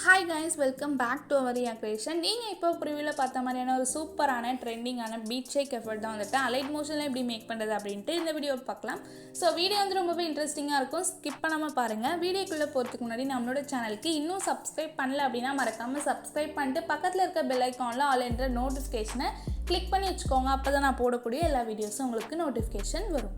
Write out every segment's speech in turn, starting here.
Hi guys, welcome back to our RIYA creation. நீங்க இப்போ ப்ரிவியூல பார்த்த மாதிரியான ஒரு சூப்பரான ட்ரெண்டிங்கான பீட் ஷேக் எஃபர்ட் தான் வந்துட்டு அலைட் மோஷன்ல எப்படி மேக் பண்றது அப்படினு இந்த வீடியோ பார்க்கலாம். சோ வீடியோ வந்து ரொம்பவே இன்ட்ரஸ்டிங்கா இருக்கும். ஸ்கிப் பண்ணாம பாருங்க. வீடியோக்குள்ள போறதுக்கு முன்னாடி நம்மளோட சேனலுக்கு இன்னும் Subscribe பண்ணல அப்படினா மறக்காம Subscribe பண்ணிட்டு பக்கத்துல இருக்க பெல் ஐகான்ல ஆல் என்ற நோட்டிஃபிகேஷனை கிளிக் பண்ணி வச்சுக்கோங்க. அப்பதான் நான் போடக்கூடிய எல்லா வீடியோஸும் உங்களுக்கு நோட்டிஃபிகேஷன் வரும்.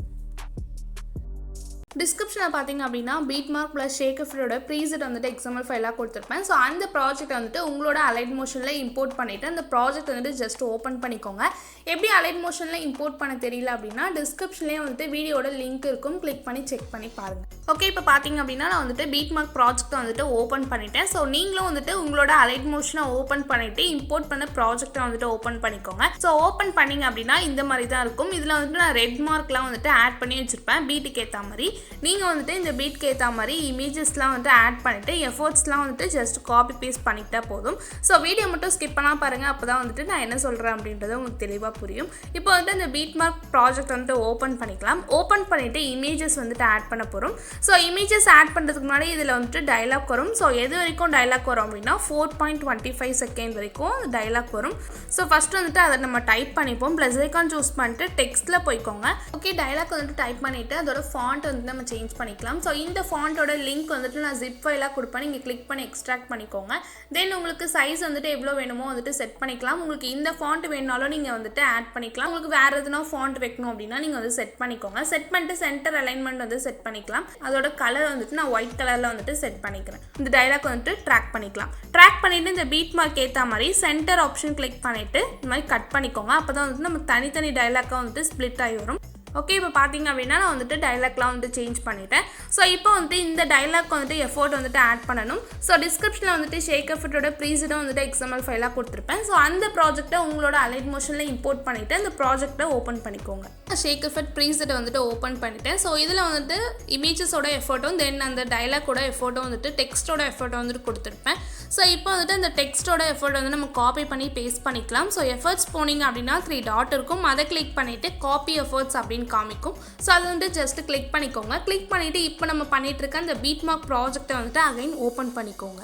Description பார்த்தீங்க அப்படினா beatmark plus shake effort preset வந்துட்டு XML ஃபைலா கொடுத்திருப்பேன். சோ அந்த ப்ராஜெக்ட் வந்துட்டு உங்களோட அலைட் மோஷன்ல இம்போர்ட் பண்ணிட்டு அந்த ப்ராஜெக்ட் வந்துட்டு ஜஸ்ட் ஓபன் பண்ணிக்கோங்க. எப்படி அலைட் மோஷன்ல இம்போர்ட் பண்ண தெரியல அப்படினா descriptionலயே வந்துட்டு வீடியோட லிங்க் இருக்கும். கிளிக் பண்ணி செக் பண்ணி பாருங்க. ஓகே, இப்போ பாத்தீங்க அப்படினா நான் வந்துட்டு beatmark ப்ராஜெக்ட் வந்துட்டு ஓபன் பண்ணிட்டேன். சோ நீங்களும் வந்துட்டு உங்களோட அலைட் மோஷனை ஓபன் பண்ணிட்டு இம்போர்ட் பண்ண ப்ராஜெக்ட் வந்துட்டு ஓபன் பண்ணிக்கோங்க. சோ ஓபன் பண்ணீங்க அப்படினா இந்த மாதிரி தான் இருக்கும். இதுல வந்துட்டு நான் ரெட் மார்க்லாம் வந்துட்டு ஆட் பண்ணி வச்சிருப்பேன் பீட்டுக்கு ஏத்த மாதிரி. நீங்க வந்துட்டு இந்த பீட்க்கு ஏத்த மாதிரி இமேजेसலாம் வந்து ஆட் பண்ணிட்டு எஃபோர்ட்ஸ்லாம் வந்துட்டு ஜஸ்ட் காப்பி பேஸ்ட் பண்ணிட்டா போதும். சோ வீடியோ மட்டும் ஸ்கிப் பண்ணாம பாருங்க. அப்பதான் வந்துட்டு நான் என்ன சொல்றேன் அப்படின்றது உங்களுக்கு தெளிவா புரியும். இப்போ வந்து இந்த beatmark ப்ராஜெக்ட் வந்து ஓபன் பண்ணிக்கலாம். ஓபன் பண்ணிட்டு இமேजेस வந்துட்டு ஆட் பண்ண போறோம். சோ இமேजेस ஆட் பண்றதுக்கு முன்னாடி இதுல வந்துட்டு டயலாக் வரும். சோ எது வரைக்கும் டயலாக் வரும் அப்படினா 4.25 செகண்ட் வரைக்கும் டயலாக் வரும். சோ ஃபர்ஸ்ட் வந்துட்டு அத நம்ம டைப் பண்ணிப்போம். ப்ளஸ் ஐகான் சூஸ் பண்ணிட்டு டெக்ஸ்ட்ல போய்க்கோங்க. ஓகே, டயலாக் வந்துட்டு டைப் பண்ணிட்டு அதோட ஃபாண்ட் வந்து நம்ம சேஞ்ச் பண்ணிக்கலாம். சோ இந்த ஃபாண்டோட லிங்க் வந்துட்டு நான் zip ஃபைலா கொடுப்பேன். நீங்க கிளிக் பண்ணி எக்ஸ்ட்ராக்ட் பண்ணிக்கோங்க. தென் உங்களுக்கு சைஸ் வந்துட்டு எவ்வளவு வேணுமோ வந்துட்டு செட் பண்ணிக்கலாம். உங்களுக்கு இந்த ஃபாண்ட் வேணும்னாலும் நீங்க வந்துட்டு ஆட் பண்ணிக்கலாம். உங்களுக்கு வேற எதுனா ஃபாண்ட் வைக்கணும் அப்படினா நீங்க வந்து செட் பண்ணிக்கோங்க. செட் பண்ணிட்டு சென்டர் அலைன்மென்ட் வந்து செட் பண்ணிக்கலாம். அதோட கலர் வந்துட்டு நான் ஒயிட் கலர்ல வந்துட்டு செட் பண்ணிக்கிறேன். இந்த டயலாக் வந்துட்டு ட்ராக் பண்ணிக்கலாம். ட்ராக் பண்ணிட்டு இந்த beatmark ஏத்த மாதிரி சென்டர் ஆப்ஷன் கிளிக் பண்ணிட்டு இந்த மாதிரி கட் பண்ணிக்கோங்க. அப்பதான் வந்து நம்ம தனித்தனி டயலாக்கா வந்துட்டு ஸ்ப்ளிட் ஆகி வரும். ஓகே, இப்போ பாத்தீங்க அப்படினா நான் வந்துட்டு டயலாக்லாம் வந்து சேஞ்ச் பண்ணிட்டேன். சோ இப்போ வந்து இந்த டயலாக் வந்துட்டு எஃபோர்ட் வந்துட்டு ஆட் பண்ணனும். சோ டிஸ்கிரிப்ஷன்ல வந்துட்டு ஷேக் எஃபர்ட்டோட ப்ரீசெட் வந்துட்டு XML ஃபைலா கொடுத்திருப்பேன். சோ அந்த ப்ராஜெக்ட்டை உங்களோட அலைட் மோஷன்ல இம்போர்ட் பண்ணிட்டு அந்த ப்ராஜெக்ட்டை ஓபன் பண்ணிக்கோங்க. ஷேக் எஃபர்ட் ப்ரீசெட் வந்துட்டு ஓபன் பண்ணிட்டேன். சோ இதுல வந்துட்டு இமேजेसோட எஃபோர்ட்டும் தென் அந்த டயலாக்கோட எஃபோர்ட்டும் வந்துட்டு டெக்ஸ்டோட எஃபோர்ட் வந்துட்டு கொடுத்திருப்பேன். சோ இப்போ வந்துட்டு அந்த டெக்ஸ்டோட எஃபோர்ட் வந்து நம்ம காப்பி பண்ணி பேஸ்ட் பண்ணிக்கலாம். சோ எஃபர்ட்ஸ் போனீங்க அப்படினா 3 டாட் இருக்கும். அதை கிளிக் பண்ணிட்டு காப்பி எஃபோர்ட்ஸ் அப்படினு காமிக்கும். சோ அது வந்து ஜஸ்ட் கிளிக் பண்ணிக்கோங்க. கிளிக் பண்ணிட்டு இப்போ நம்ம பண்ணிட்டு இருக்க அந்த beatmark ப்ராஜெக்ட்டை வந்துட்டு அகைன் ஓபன் பண்ணிக்கோங்க.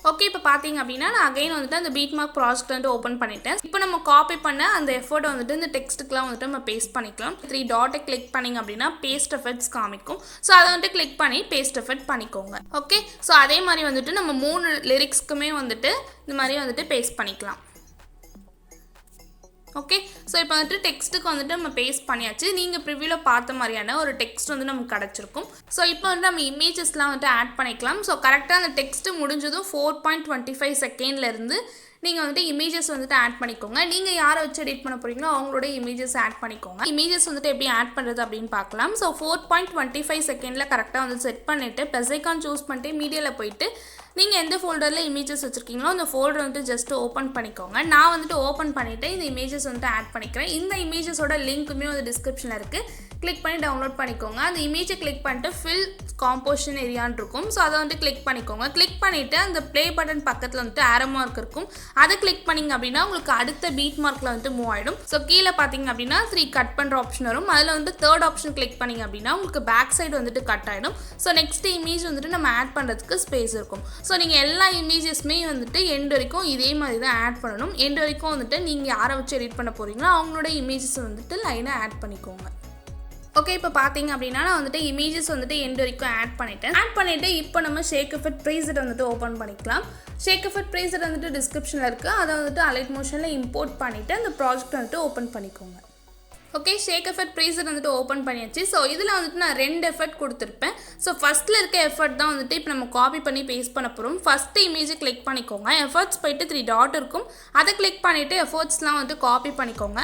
ஓகே, இப்போ பாத்தீங்க அப்படினா நான் அகைன் வந்துட்டு அந்த beatmark ப்ராஜெக்ட் வந்து ஓபன் பண்ணிட்டேன். இப்போ நம்ம காப்பி பண்ண அந்த எஃபோர்ட் வந்துட்டு இந்த டெக்ஸ்ட்டுக்குலாம் வந்துட்டு நம்ம பேஸ்ட் பண்ணிக்கலாம். 3 டாட்டை கிளிக் பண்ணீங்க அப்படினா பேஸ்ட் எஃபெக்ட்ஸ் காமிக்கும். சோ அதை வந்து கிளிக் பண்ணி பேஸ்ட் எஃபெக்ட் பண்ணிக்கோங்க. ஓகே, சோ அதே மாதிரி வந்துட்டு நம்ம 3 லிரிக்ஸ்க்குமே வந்துட்டு இந்த மாதிரி வந்துட்டு பேஸ்ட் பண்ணிக்கலாம். ஓகே, சோ இப்போ வந்துட்டு டெக்ஸ்ட்டுக்கு வந்துட்டு நம்ம பேஸ்ட் பண்ணியாச்சு. நீங்க ப்ரிவியூல பார்த்த மாதிரியான ஒரு டெக்ஸ்ட் வந்து நமக்கு கிடைச்சிருக்கும். சோ இப்போ வந்து நம்ம இமேजेसலாம் வந்துட்டு ஆட் பண்ணிக்கலாம். சோ கரெக்ட்டா அந்த டெக்ஸ்ட் முடிஞ்சதும் 4.25 செகண்ட்ல இருந்து நீங்க வந்துட்டு இமேजेस வந்துட்டு ஆட் பண்ணிக்கோங்க. நீங்க யாரை வச்சு எடிட் பண்ண போறீங்களோ அவங்களோட இமேजेस ஆட் பண்ணிக்கோங்க. இமேजेस வந்துட்டு எப்படி ஆட் பண்றது அப்படினு பார்க்கலாம். சோ 4.25 செகண்ட்ல கரெக்ட்டா வந்து செட் பண்ணிட்டு ப்ளஸ் ஐகான் சூஸ் பண்ணிட்டு மீடியால போயிட்டு நீங்க எந்த ஃபோல்டர்ல இமேजेस வச்சிருக்கீங்களோ அந்த ஃபோல்டர் வந்து ஜஸ்ட் ஓபன் பண்ணிக்கோங்க. நான் வந்துட்டு ஓபன் பண்ணிட்டு இந்த இமேजेस வந்து ஆட் பண்ணிக்கிறேன். இந்த இமேजेसோட லிங்க்குமே வந்து டிஸ்கிரிப்ஷன்ல இருக்கு. கிளிக் பண்ணி டவுன்லோட் பண்ணிக்கோங்க. அந்த இமேஜை கிளிக் பண்ணிட்டு ஃபில் காம்போசிஷன் ஏரியான்னு இருக்கும். ஸோ அதை வந்து கிளிக் பண்ணிக்கோங்க. கிளிக் பண்ணிட்டு அந்த ப்ளே பட்டன் பக்கத்தில் வந்துட்டு ஆரோ மார்க் இருக்கும். அதை கிளிக் பண்ணிங்க அப்படின்னா உங்களுக்கு அடுத்த beatmarkல வந்துட்டு மூவ் ஆகிடும். ஸோ கீழே பார்த்தீங்க அப்படின்னா 3 கட் பண்ணுற ஆப்ஷன் வரும். அதில் வந்து தேர்ட் ஆப்ஷன் கிளிக் பண்ணிங்க அப்படின்னா உங்களுக்கு பேக் சைடு வந்துட்டு கட் ஆகிடும். ஸோ நெக்ஸ்ட் இமேஜ் வந்துட்டு நம்ம ஆட் பண்ணுறதுக்கு ஸ்பேஸ் இருக்கும். ஸோ நீங்கள் எல்லா இமேஜஸ்மே வந்துட்டு எண்ட் வரைக்கும் இதே மாதிரி தான் ஆட் பண்ணணும். எண்ட் வரைக்கும் வந்துட்டு நீங்கள் யாரை வச்சு எடிட் பண்ண போகிறீங்களோ அவங்களோட இமேஜஸ் வந்துட்டு லைனாக ஆட் பண்ணிக்கோங்க. ஓகே, இப்போ பார்த்தீங்க அப்படின்னா நான் வந்துட்டு இமேजेस வந்துட்டு எண்ட் வரைக்கும் ஆட் பண்ணிட்டு இப்போ நம்ம ஷேக் எஃபர்ட் ப்ரீசெட் வந்துட்டு ஓப்பன் பண்ணிக்கலாம். ஷேக் எஃபர்ட் ப்ரீசெட் வந்துட்டு டிஸ்கிரிப்ஷனில் இருக்குது. அதை வந்துட்டு அலைட் மோஷனில் இம்போர்ட் பண்ணிவிட்டு அந்த ப்ராஜெக்ட் வந்துட்டு ஓப்பன் பண்ணிக்கோங்க. ஓகே, ஷேக் எஃபர்ட் ப்ரீசெட் வந்துட்டு ஓப்பன் பண்ணியாச்சு. ஸோ இதில் வந்துட்டு நான் 2 எஃபர்ட் கொடுத்துருப்பேன். ஸோ ஃபஸ்ட்டில் இருக்க எஃபர்ட் தான் வந்துட்டு இப்போ நம்ம காப்பி பண்ணி பேஸ்ட் பண்ண போகிறோம். ஃபஸ்ட்டு இமேஜை கிளிக் பண்ணிக்கோங்க. எஃபர்ட்ஸ் போயிட்டு 3 டாட் இருக்கும். அதை கிளிக் பண்ணிவிட்டு எஃபர்ட்ஸ்லாம் வந்துட்டு காப்பி பண்ணிக்கோங்க.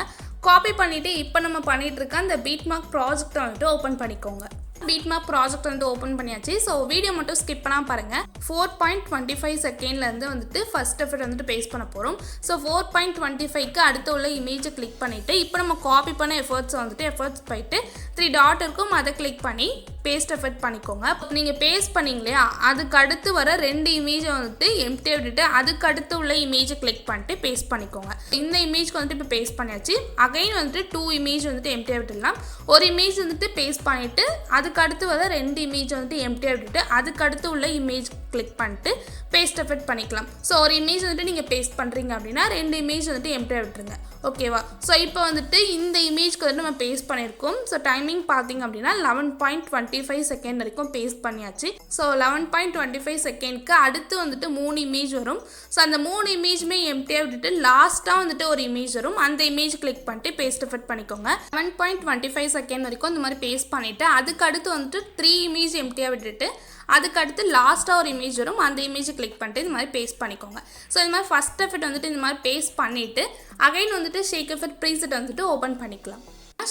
காப்பி பண்ணிவிட்டு இப்போ நம்ம பண்ணிட்டு இருக்க அந்த beatmark ப்ராஜெக்ட்டை வந்துட்டு ஓப்பன் பண்ணிக்கோங்க. beatmark ப்ராஜெக்ட் வந்து ஓப்பன் பண்ணியாச்சு. ஸோ வீடியோ மட்டும் ஸ்கிப் பண்ணாமல் பாருங்கள். 4.25 செகண்ட்லேருந்து வந்துட்டு ஃபர்ஸ்ட் எஃபர்ட் வந்துட்டு பேஸ்ட் பண்ண போகிறோம். ஸோ 4.25க்கு அடுத்த உள்ள இமேஜை கிளிக் பண்ணிவிட்டு இப்போ நம்ம காப்பி பண்ண எஃபர்ட்ஸ் வந்துட்டு எஃபர்ட்ஸ் போயிட்டு த்ரீ டாட் இருக்கும், அதை கிளிக் பண்ணி பேஸ்ட் எஃபெக்ட் பண்ணிக்கோங்க. நீங்கள் பேஸ்ட் பண்ணிங்க இல்லையா, அதுக்கு அடுத்து வர 2 இமேஜை வந்துட்டு எம்டியாக விட்டுட்டு அதுக்கு அடுத்து உள்ள இமேஜை கிளிக் பண்ணிட்டு பேஸ்ட் பண்ணிக்கோங்க. இந்த இமேஜ்க்கு வந்துட்டு இப்போ பேஸ்ட் பண்ணியாச்சு. அகைன் வந்துட்டு 2 இமேஜ் வந்துட்டு எம்டியாக விட்டுடலாம். ஒரு இமேஜ் வந்துட்டு பேஸ்ட் பண்ணிவிட்டு அதுக்கு அடுத்து வர 2 இமேஜ் வந்துட்டு எம்டியாக விட்டுட்டு அதுக்கு அடுத்து உள்ள இமேஜ் கிளிக் பண்ணிட்டு பேஸ்ட் எஃபெக்ட் பண்ணிக்கலாம். ஸோ ஒரு இமேஜ் வந்துட்டு நீங்கள் பேஸ்ட் பண்ணுறீங்க அப்படின்னா 2 இமேஜ் வந்துட்டு எம்டியாக விட்டுருங்க. ஓகேவா? ஸோ இப்போ வந்துட்டு இந்த இமேஜ்க்கு வந்து நம்ம பேஸ்ட் பண்ணியிருக்கோம். ஸோ டைமிங் பார்த்தீங்க அப்படின்னா 11.25 செகண்ட் வரைக்கும் பேஸ்ட் பண்ணியாச்சு. ஸோ 11.25 செகண்ட்க்கு அடுத்து வந்துட்டு 3 இமேஜ் வரும். ஸோ அந்த 3 இமேஜுமே எம்டியாக விட்டுட்டு லாஸ்ட்டாக வந்துட்டு ஒரு இமேஜ் வரும். அந்த இமேஜ் கிளிக் பண்ணிட்டு பேஸ்ட் எஃபெக்ட் பண்ணிக்கோங்க. 11.25 செகண்ட் வரைக்கும் இந்த மாதிரி பேஸ்ட் பண்ணிவிட்டு அதுக்கு அடுத்து வந்துட்டு 3 இமேஜ் எம்டியாக விட்டுட்டு அதுக்கு அடுத்து லாஸ்ட்டாக ஒரு இமேஜ் வரும். அந்த இமேஜை கிளிக் பண்ணிட்டு இந்த மாதிரி பேஸ்ட் பண்ணிக்கோங்க. ஸோ இந்த மாதிரி ஃபஸ்ட் எஃபெக்ட் வந்துட்டு இந்த மாதிரி பேஸ்ட் பண்ணிவிட்டு அகைன் வந்துட்டு ஷேக் எஃபெக்ட் ப்ரீசெட் வந்துட்டு ஓப்பன் பண்ணிக்கலாம்.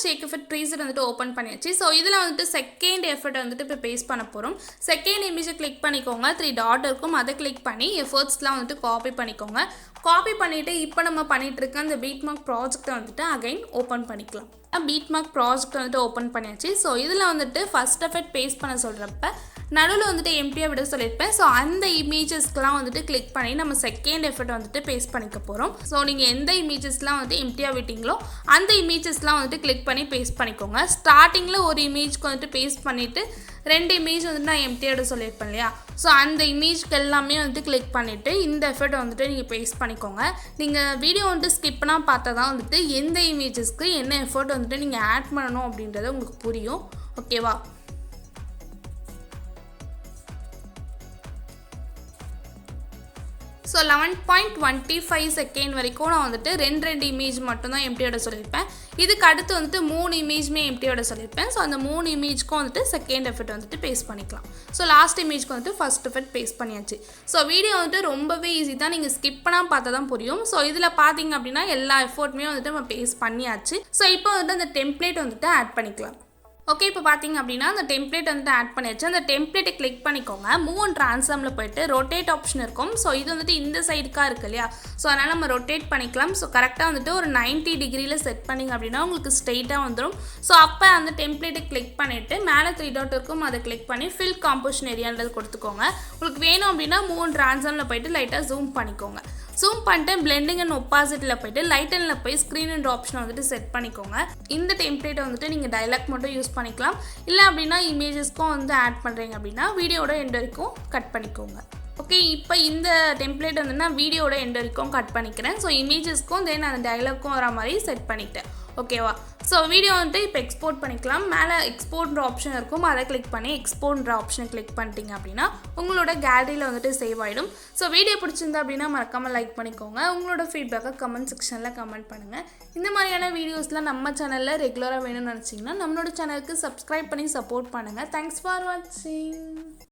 ஷேக் எஃபெக்ட் ப்ரீசெட் வந்துட்டு ஓப்பன் பண்ணியாச்சு. ஸோ இதில் வந்துட்டு செகண்ட் எஃபெக்ட் வந்துட்டு இப்போ பேஸ்ட் பண்ண போகிறோம். செகண்ட் இமேஜை கிளிக் பண்ணிக்கோங்க. 3 டாட் இருக்கும், அதை கிளிக் பண்ணி எஃபர்ட்ஸ்லாம் வந்துட்டு காப்பி பண்ணிக்கோங்க. காப்பி பண்ணிவிட்டு இப்போ நம்ம பண்ணிகிட்டு இருக்க அந்த பீட் மார்க் ப்ராஜெக்டை வந்துட்டு அகைன் ஓப்பன் பண்ணிக்கலாம். பீட் மார்க் ப்ராஜெக்ட் வந்துட்டு ஓப்பன் பண்ணியாச்சு. ஸோ இதில் வந்துட்டு ஃபஸ்ட் எஃபெக்ட் பேஸ்ட் பண்ண சொல்கிறப்ப நடுவில் வந்துட்டு எம்டியாக விட சொல்லியிருப்பேன். ஸோ அந்த இமேஜஸ்க்கெலாம் வந்துட்டு கிளிக் பண்ணி நம்ம செகண்ட் எஃபெக்ட் வந்துட்டு பேஸ்ட் பண்ணிக்க போகிறோம். ஸோ நீங்கள் எந்த இமேஜஸ்லாம் வந்துட்டு எம்டியாக விட்டீங்களோ அந்த இமேஜஸ்லாம் வந்துட்டு கிளிக் பண்ணி பேஸ்ட் பண்ணிக்கோங்க. ஸ்டார்டிங்கில் ஒரு இமேஜ்க்கு வந்துட்டு பேஸ்ட் பண்ணிவிட்டு 2 இமேஜ் வந்துட்டு நான் எம்டியாக விட சொல்லியிருப்பேன் இல்லையா, ஸோ அந்த இமேஜ்க்கு எல்லாமே வந்துட்டு கிளிக் பண்ணிவிட்டு இந்த எஃபெக்ட் வந்துட்டு நீங்கள் பேஸ்ட் பண்ணிக்கோங்க. நீங்கள் வீடியோ வந்துட்டு ஸ்கிப் பண்ணால் பார்த்தா தான் வந்துட்டு எந்த இமேஜஸ்க்கு என்ன எஃபெக்ட் வந்துட்டு நீங்கள் ஆட் பண்ணணும் அப்படின்றது உங்களுக்கு புரியும். ஓகேவா? ஸோ 11.25 செகண்ட் வரைக்கும் நான் வந்துட்டு 2 இமேஜ் மட்டும்தான் எம்டியோட சொல்லியிருப்பேன். இதுக்கு அடுத்து வந்துட்டு 3 இமேஜுமே எம்டியோட சொல்லியிருப்பேன். ஸோ அந்த 3 இமேஜ்க்கும் வந்துட்டு செகண்ட் எஃபெக்ட் வந்துட்டு பேஸ்ட் பண்ணிக்கலாம். ஸோ லாஸ்ட் இமேஜ்க்கு வந்துட்டு ஃபஸ்ட் எஃபெக்ட் பேஸ்ட் பண்ணியாச்சு. ஸோ வீடியோ வந்துட்டு ரொம்பவே ஈஸி தான், நீங்கள் ஸ்கிப் பண்ணால் பார்த்தா தான் புரியும். ஸோ இதில் பார்த்தீங்க அப்படின்னா எல்லா எஃபோர்ட்டுமே வந்துட்டு நம்ம பேஸ்ட் பண்ணியாச்சு. ஸோ இப்போ வந்துட்டு அந்த டெம்ப்ளேட் வந்துட்டு ஆட் பண்ணிக்கலாம். ஓகே, இப்போ பார்த்தீங்க அப்படின்னா அந்த டெம்ப்ளேட் வந்துட்டு ஆட் பண்ணியாச்சு. அந்த டெம்ப்ளேட்டை கிளிக் பண்ணிக்கோங்க. மூவ் அண்ட் ட்ரான்ஸ்ஃபார்மில் போய்ட்டு ரொட்டேட் ஆப்ஷன் இருக்கும். ஸோ இது வந்துட்டு இந்த சைடுக்காக இருக்கு இல்லையா, ஸோ அதனால் நம்ம ரொட்டேட் பண்ணிக்கலாம். ஸோ கரெக்டாக வந்துட்டு ஒரு 90 டிகிரியில் செட் பண்ணிங்க அப்படின்னா உங்களுக்கு ஸ்ட்ரெயிட்டாக வந்துடும். ஸோ அப்போ அந்த டெம்ப்ளேட்டை கிளிக் பண்ணிவிட்டு மேலே 3 டாட் இருக்கும், அதை கிளிக் பண்ணி ஃபில் காம்போசிஷன் ஏரியான்றது கொடுத்துக்கோங்க. உங்களுக்கு வேணும் அப்படின்னா மூவ் அண்ட் ட்ரான்ஸ்ஃபார்மில் போய்ட்டு லைட்டாக ஜூம் பண்ணிக்கோங்க. ஜூம் பண்ணிட்டு பிளெண்டிங் அண்ட் ஒப்பாசிட்டியில் போய்ட்டு லைட் அண்டில் போய் ஸ்க்ரீன் அண்ட் ஆப்ஷனை வந்துட்டு செட் பண்ணிக்கோங்க. இந்த டெம்ப்ளேட்டை வந்துட்டு நீங்கள் டைலாக் மட்டும் யூஸ் பண்ணிக்கலாம். இல்லை அப்படின்னா இமேஜஸ்க்கும் வந்து ஆட் பண்ணுறீங்க அப்படின்னா வீடியோட எண்ட் வரைக்கும் கட் பண்ணிக்கோங்க. ஓகே, இப்போ இந்த டெம்ப்ளேட் வந்து நான் வீடியோட எண்ட் வரைக்கும் கட் பண்ணிக்கிறேன். ஸோ இமேஜஸ்க்கும் தென் அந்த டைலாக்கும் வர மாதிரி செட் பண்ணிட்டேன். ஓகேவா? ஸோ வீடியோ வந்துட்டு இப்போ எக்ஸ்போர்ட் பண்ணிக்கலாம். மேலே எக்ஸ்போர்ட்ன்ற ஆப்ஷன் இருக்கும், அதை கிளிக் பண்ணி எக்ஸ்போர்ட்ன்ற ஆப்ஷனை கிளிக் பண்ணிட்டீங்க அப்படின்னா உங்களோட கேலரியில் வந்துட்டு சேவ் ஆகிடும். ஸோ வீடியோ பிடிச்சிருந்தா அப்படின்னா மறக்காமல் லைக் பண்ணிக்கோங்க. உங்களோட ஃபீட்பேக்கை கமெண்ட் செக்ஷனில் கமெண்ட் பண்ணுங்கள். இந்த மாதிரியான வீடியோஸ்லாம் நம்ம சேனலில் ரெகுலராக வேணும்னு நினச்சிங்கன்னா நம்மளோட சேனலுக்கு சப்ஸ்கிரைப் பண்ணி சப்போர்ட் பண்ணுங்கள். தேங்க்ஸ் ஃபார் வாட்சிங்.